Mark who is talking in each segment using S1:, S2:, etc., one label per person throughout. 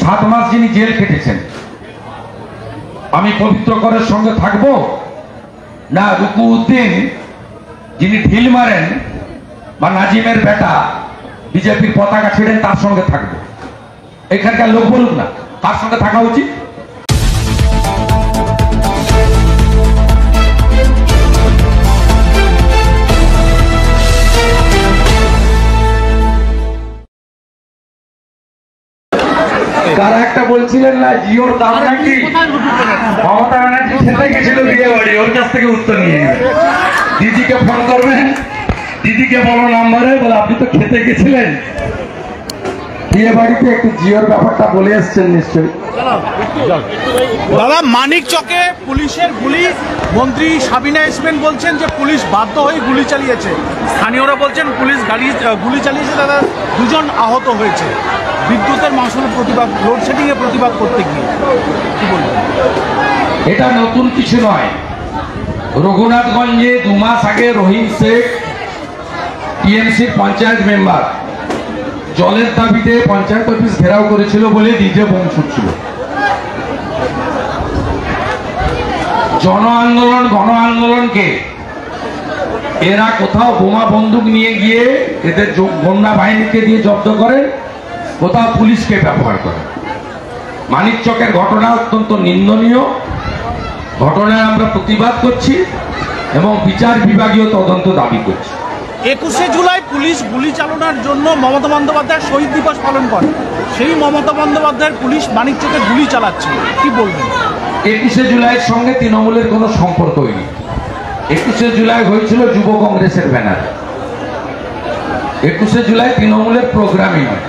S1: 7 মাস যিনি জেল খেটেছেন, আমি পবিত্র করের সঙ্গে থাকবো না রুকু উদ্দিন যিনি ঢিল মারেন বা নাজিমের বেটা বিজেপির পতাকা ছেড়েন তার সঙ্গে থাকবো? এখানকার লোক বলুক না তার সঙ্গে থাকা উচিত। কারা একটা বলছিলেন না জিওর দাম নাকি মমতা ব্যানার্জি খেতে গেছিল বিয়ে বাড়ি, ওর কাছ থেকে উত্তর নিয়ে নেবেন। দিদিকে ফোন করবেন, দিদিকে বলো নাম্বারে, বলে আপনি তো খেতে গেছিলেন বিয়ে বাড়িতে, একটু জিওর ব্যাপারটা বলে এসছেন নিশ্চয়ই।
S2: দাদা, মানিক চকে পুলিশের গুলি, মন্ত্রী সাবিনা ইসমেন বলছেন যে পুলিশ বাধ্য হয়ে গুলি চালিয়েছে, স্থানীয়রা বলছেন পুলিশ গুলি চালিয়েছে, দাদা 2 জন আহত হয়েছে বিদ্যুতের মাসুল প্রতিবাদ, লোডশেডিং এর প্রতিবাদ করতে গিয়ে, কি বলবেন?
S1: এটা নতুন কিছু নয়। রঘুনাথগঞ্জে 2 মাস আগে রহিম শেখ টিএমসির পঞ্চায়েত মেম্বার জলের দাবিতে পঞ্চায়েত অফিস ঘেরাও করেছিল বলে ডিজে বোম ছুটছিল। জন আন্দোলন গণ আন্দোলনকে এরা কোথাও বোমা বন্দুক নিয়ে গিয়ে এদের গন্ডা বাহিনীকে দিয়ে জব্দ করে, কোথাও পুলিশকে ব্যবহার করে। মানিক চকের ঘটনা অত্যন্ত নিন্দনীয় ঘটনায় আমরা প্রতিবাদ করছি এবং বিচার বিভাগীয় তদন্ত দাবি করছি।
S2: 21শে জুলাই পুলিশ গুলি চালানোর জন্য মমতা বন্দ্যোপাধ্যায় শহীদ দিবস পালন করে, সেই মমতা বন্দ্যোপাধ্যায়ের পুলিশ মানিক চকে গুলি চালাচ্ছে, কি বলবেন?
S1: 21শে জুলাইয়ের সঙ্গে তৃণমূলের কোনো সম্পর্কই নেই। 21শে জুলাই হয়েছিল যুব কংগ্রেসের ব্যানারে। 21শে জুলাই তৃণমূলের প্রোগ্রামই নয়।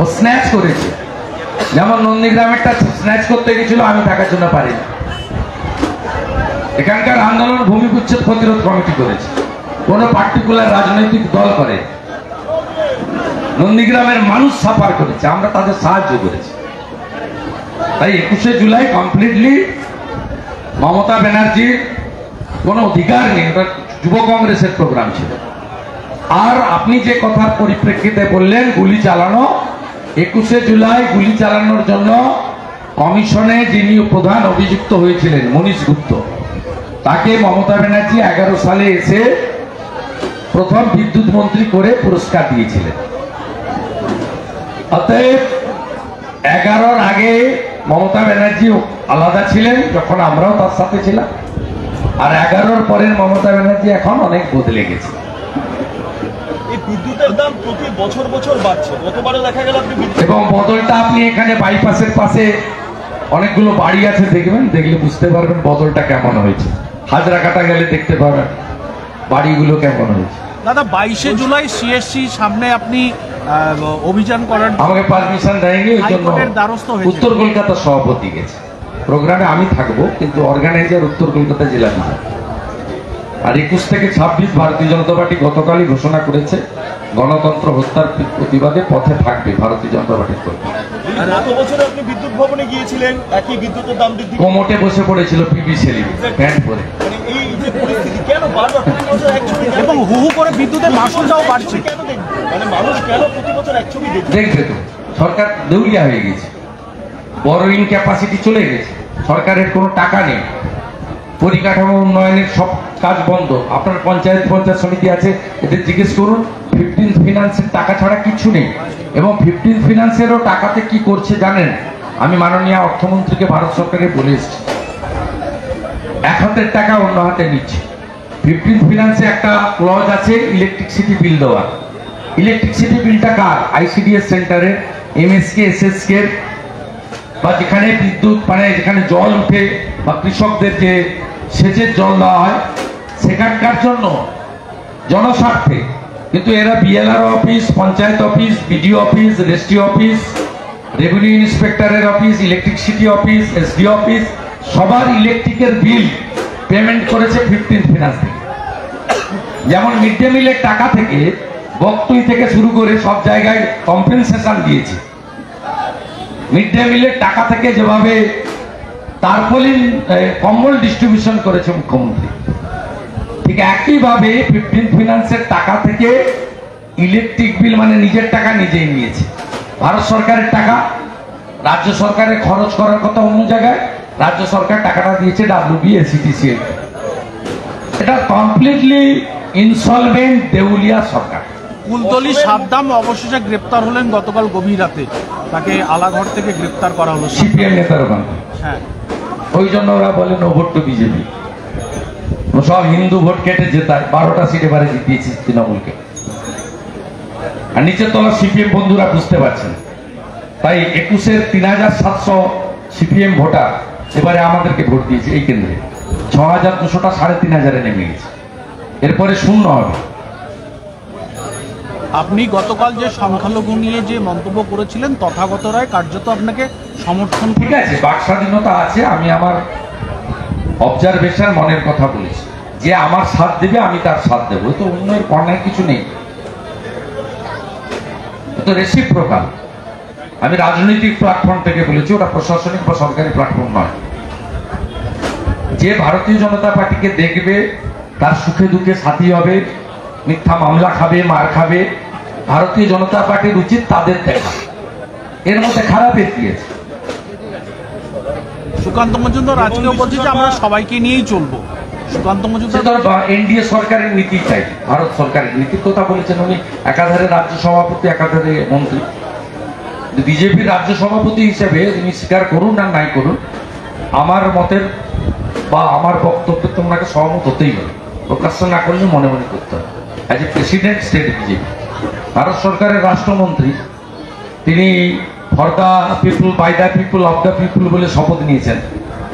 S1: ও স্ন্যাচ করেছে, যেমন নন্দীগ্রামেরটা স্ন্যাচ করতে গেছিল, আমি থাকার জন্য পারি না। এখানকার আন্দোলন ভূমি উচ্ছেদ প্রতিরোধ কমিটি করেছে, কোন পার্টিকুলার রাজনৈতিক দল করে। নন্দীগ্রামের মানুষ সাফার করেছে, আমরা তাদের সাহায্য করেছি। তাই 21শে জুলাই কমপ্লিটলি মমতা ব্যানার্জির কোনো অধিকার নেই, ওটা যুব কংগ্রেসের প্রোগ্রাম ছিল। আর আপনি যে কথার পরিপ্রেক্ষিতে বললেন গুলি চালানো, 21শে জুলাই গুলি চালানোর জন্য কমিশনে যিনি প্রধান অভিযুক্ত হয়েছিলেন মনীশ গুপ্ত, তাকে মমতা ব্যানার্জি 11 সালে এসে প্রথম বিদ্যুৎ মন্ত্রী করে পুরস্কার দিয়েছিলেন। অতএব 11-র আগে মমতা ব্যানার্জি আলাদা ছিলেন, যখন আমরাও তার সাথে ছিলাম, আর 11-র পরের মমতা ব্যানার্জি এখন অনেক বদলে গেছে।
S3: এই বিদ্যুতের দাম প্রতি বছর বাড়ছে, গতবারে দেখা গেল
S1: এবং বদলটা আপনি এখানে বাইপাসের পাশে অনেকগুলো বাড়ি আছে, দেখবেন, দেখলে বুঝতে পারবেন বদলটা কেমন হয়েছে। হাজরাকাটা গেলে দেখতে পাবেন বাড়িগুলো কেমন হয়েছে।
S2: দাদা, 22শে জুলাই সিএসসি সামনে আপনি অভিযান করার,
S1: আমাকে পারমিশন দেয়নি, ওই জন্য উত্তর কলকাতা সভাপতি গেছে প্রোগ্রামে, আমি থাকবো, কিন্তু অর্গানাইজার উত্তর কলকাতা জেলা বিজেপি। আর 21 থেকে 26 ভারতীয় জনতা পার্টি গতকালই ঘোষণা করেছে গণতন্ত্র হত্যার প্রতিবাদে পথে থাকবে ভারতীয় জনতা পার্টির কর্মী।
S3: গত বছর আপনি বিদ্যুৎ ভবনে গিয়েছিলেন, একই বিদ্যুতের দাম বৃদ্ধি,
S1: কোমোটে বসে পড়েছিল পিবি সেলি প্যান্ট পরে।
S3: এই যে পরিস্থিতি কেন বারবার প্রতি বছর এক ছবি
S2: এবং হু করে বিদ্যুতের মাসুলটাও বাড়ছে,
S3: কেন দেখবে? মানে মানুষ কেন প্রতি বছর এক ছবি
S1: দেখবে? তো সরকার দেউলিয়া হয়ে গেছে, বড়োইং ক্যাপাসিটি চলে গেছে, সরকারের কোনো টাকা নেই, পরিকাঠামো উন্নয়নের সব কাজ বন্ধ। আপনার পঞ্চায়েত সমিতি আছে, এদের জিজ্ঞেস করুন, 15th ফিনান্সের টাকা ছাড়া কিছু নেই। এবং 15th ফিনান্সেরও টাকাতে কি করছে জানেন? আমি মাননীয় অর্থমন্ত্রীকে ভারত সরকারে বলে এসেছি, এক হাতের টাকা অন্য হাতে নিচ্ছে। 15th ফিনান্সে একটা ক্লজ আছে ইলেকট্রিসিটি বিল দেওয়ার। ইলেকট্রিসিটি বিলটা কার? আইসিডিএস সেন্টারের, এমএসকে, এসএসকে, বা যেখানে বিদ্যুৎ মানে যেখানে জল উঠে বা কৃষকদের যে সেচের জল দেওয়া হয় সেখানকার জন্য, জনস্বার্থে। কিন্তু এরা BLR office, panchayat office, BDO office, registry office, revenue ইন্সপেক্টরের office, electricity office, SD office, সবার ইলেকট্রিকের বিল পেমেন্ট করেছে 15th ফিনান্স থেকে। যেমন মিড ডে মিলের টাকা থেকে, বকটুই থেকে শুরু করে সব জায়গায় কম্পেনসেশন দিয়েছে। মিড ডে মিলের টাকা থেকে যেভাবে তারপলিন কম্বল ডিস্ট্রিবিউশন করেছে মুখ্যমন্ত্রী, ঠিক একইভাবে 15th ফিনান্সের টাকা থেকে ইলেকট্রিক বিল মানে নিজের টাকা নিজেই নিয়েছে। ভারত সরকারের টাকা রাজ্য সরকারের খরচ করার কথা অন্য জায়গায়, রাজ্য সরকার টাকাটা দিয়েছে WBSCTC। এটা কমপ্লিটলি ইনসলভেন্ট দেউলিয়া সরকার।
S2: কুলতলি সাদ্দাম অবশেষে গ্রেপ্তার হলেন গতকাল গভীর রাতে, তাকে আলাঘর থেকে গ্রেপ্তার করা হলো।
S1: সিপিএম নেতার ওখানে,
S2: হ্যাঁ,
S1: ওই জন্য ওরা বলে নো ভোট টু বিজেপি। সব হিন্দু ভোট কেটে জেতায়, 12টা সিট এবারে জিতিয়েছে তৃণমূলকে। আর নিচের তলার সিপিএম বন্ধুরা বুঝতে পারছেন, তাই 21-এর 3700 সিপিএম ভোটার এবারে আমাদেরকে ভোট দিয়েছে এই কেন্দ্রে। 6200টা 3500-এ নেমে গেছে, এরপরে শূন্য হবে।
S2: আপনি গতকাল যে সংখ্যালঘু নিয়ে যে মন্তব্য করেছিলেন, তথাগত রায় কার্যত আপনাকে সমর্থন।
S1: ঠিক আছে, বাক স্বাধীনতা আছে, আমি আমার অবজারভেশন মনের কথা বলেছি। যে আমার সাথ দেবে আমি তার সাথ দেবো, তো অন্যের কর্নার কিছু নেই, তো রেসিপ্রোকাল। আমি রাজনৈতিক প্ল্যাটফর্ম থেকে বলেছি, ওটা প্রশাসনিক বা সরকারি প্ল্যাটফর্ম নয়। যে ভারতীয় জনতা পার্টিকে দেখবে তার সুখে দুঃখে সাথী হবে, মিথ্যা মামলা খাবে, মার খাবে, ভারতীয় জনতা পার্টির উচিত তাদের দেখা। এর মধ্যে খারাপের কি আছে?
S2: সুকান্ত মজুমদার আজকেও বলছে যে আমরা সবাইকে নিয়েই চলবো। সুকান্ত মজুমদার
S1: এনডিএ সরকারের নীতি চাই, ভারত সরকারের নীতির কথা বলেছেন উনি। একাধারে রাজ্য সভাপতি, একাধারে মন্ত্রী। বিজেপির রাজ্য সভাপতি হিসেবে তিনি স্বীকার করুন আর নাই করুন, আমার মতের বা আমার বক্তব্যে তো ওনাকে সহমত হতেই হবে, প্রকাশ্য না করলে মনে মনে করতে হবে। As a president state BJP, Bharat সরকারের রাষ্ট্রমন্ত্রী, তিনি for the people, by the people, of the people বলে শপথ নিয়েছেন।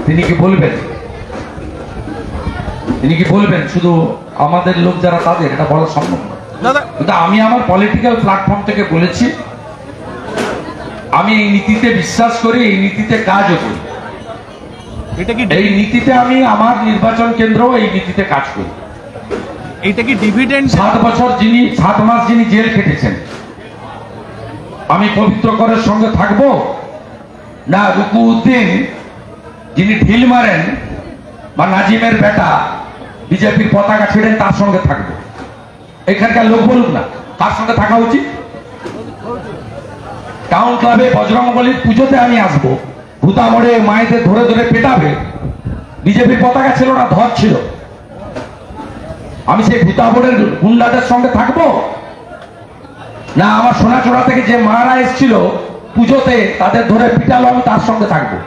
S1: তিনি কি বলবেন, তিনি কি বলবেন শুধু আমাদের লোক যারা তাদের? এটা বলা সম্ভব না। কিন্তু আমি আমার পলিটিক্যাল প্ল্যাটফর্ম থেকে বলেছি, আমি এই নীতিতে বিশ্বাস করি, এই নীতিতে কাজও করি।
S2: এটা কি
S1: এই নীতিতে আমি আমার নির্বাচন কেন্দ্র এই নীতিতে কাজ করি।
S2: এটা কি ডিভিডেন্ড?
S1: 7 বছর যিনি 7 মাস যিনি জেল খেটেছেন, আমি পবিত্র করের সঙ্গে থাকবো না রুকু উদ্দিন যিনি ঢিল মারেন বা নাজিমের বেটা বিজেপির পতাকা ছেড়েন তার সঙ্গে থাকবো? এখানকার লোক বলুক না তার সঙ্গে থাকা উচিত। টাউন ক্লাবে বজরংবলীর পুজোতে আমি আসবো, ভূতা মোড়ে মায়েদের ধরে ধরে পেটাবে, বিজেপির পতাকা ছিল না, ধ্বজ ছিল। আমি সেই ভূতা মোড়ের গুন্ডাদের সঙ্গে থাকবো না আমার সোনাচোড়া থেকে যে মারা এসেছিল পুজোতে তাদের ধরে পিটালো আমি তার সঙ্গে থাকবো?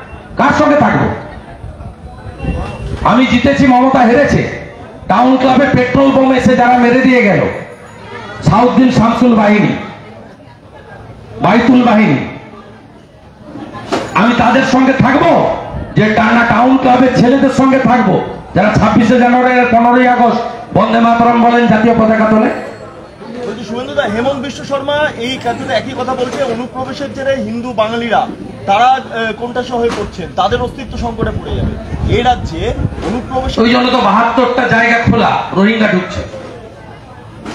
S1: কার সঙ্গে থাকবো? আমি জিতেছি, মমতা হেরেছে। টাউন ক্লাবে পেট্রোল বোম এসে যারা মেরে দিয়ে গেল, সাউদ্দিন শামসুল বাহিনী, বাইতুল বাহিনী, আমি তাদের সঙ্গে থাকবো? যে টানা টাউন ক্লাবের ছেলেদের সঙ্গে থাকবো যারা 26শে জানুয়ারি, 15ই আগস্ট বন্দে মাতরম বলেন, জাতীয় পতাকা তোলে?
S3: শুভেন্দুদা, হেমন্ত বিশ্ব শর্মা এই কার্যত একই কথা বলছে, অনুপ্রবেশের জেরে হিন্দু বাঙালিরা তারা কোনটাসা হয়ে পড়ছেন, তাদের অস্তিত্ব সংকটে পড়ে যাবে। এই রাজ্যে অনুপ্রবেশ,
S1: ওই জন্য তো 72টা জায়গা খোলা, রোহিঙ্গা ঢুকছে।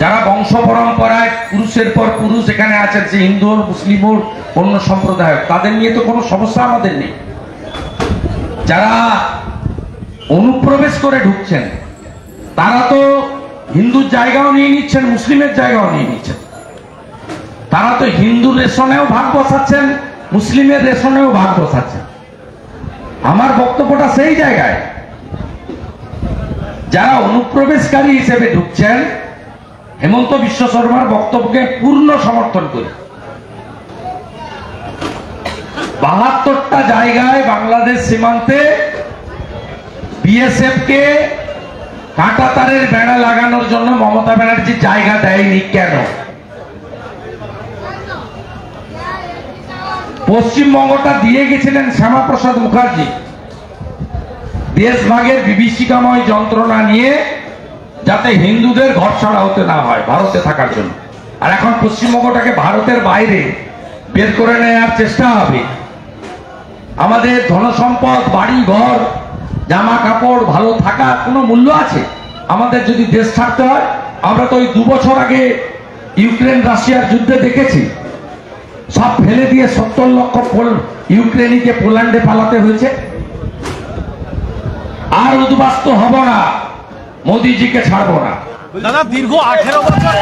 S1: যারা বংশ পরম্পরায় পুরুষের পর পুরুষ এখানে আছেন, সে হিন্দু হোক, মুসলিম হোক, অন্য সম্প্রদায় হোক, তাদের নিয়ে তো কোনো সমস্যা আমাদের নেই। যারা অনুপ্রবেশ করে ঢুকছেন তারা তো হিন্দুর জায়গাও নিয়ে নিচ্ছেন, মুসলিমের জায়গাও নিয়ে নিচ্ছেন। তারা তো হিন্দু রেশনেও ভাগ বসাচ্ছেন, মুসলিমের রেশনেও ভাগ বসাচ্ছেন। আমার বক্তব্যটা সেই জায়গায়, যারা অনুপ্রবেশকারী হিসেবে ঢুকছেন, হেমন্ত বিশ্ব শর্মার বক্তব্যকে পূর্ণ সমর্থন করি। 72টা জায়গায় বাংলাদেশ সীমান্তে বিএসএফ কে কাঁটা তারের বেড়া লাগানোর জন্য মমতা ব্যানার্জি জায়গা দেয়নি কেন? পশ্চিমবঙ্গটা দিয়ে গেছিলেন শ্যামাপ্রসাদ মুখার্জি দেশভাগের বিভীষিকাময় যন্ত্রণা নিয়ে, যাতে হিন্দুদের ঘর ছাড়া হতে না হয় ভারতে থাকার জন্য। আর এখন পশ্চিমবঙ্গটাকে ভারতের বাইরে বের করে নেওয়ার চেষ্টা হবে। আমাদের ধনসম্পদ, বাড়ি ঘর, জামা কাপড়, ভালো থাকা কোনো মূল্য আছে? আমাদের যদি দেশ ছাড়তে হয়, আমরা তো ওই 2 বছর আগে ইউক্রেন রাশিয়ার যুদ্ধে দেখেছি, সব ফেলে দিয়ে 70 লক্ষ ইউক্রেনিকে পোল্যান্ডে পালাতে হয়েছে। আর উদ্বাস্তু হব না, মোদিজিকে ছাড়বো না।
S2: দাদা, দীর্ঘ 18 বছর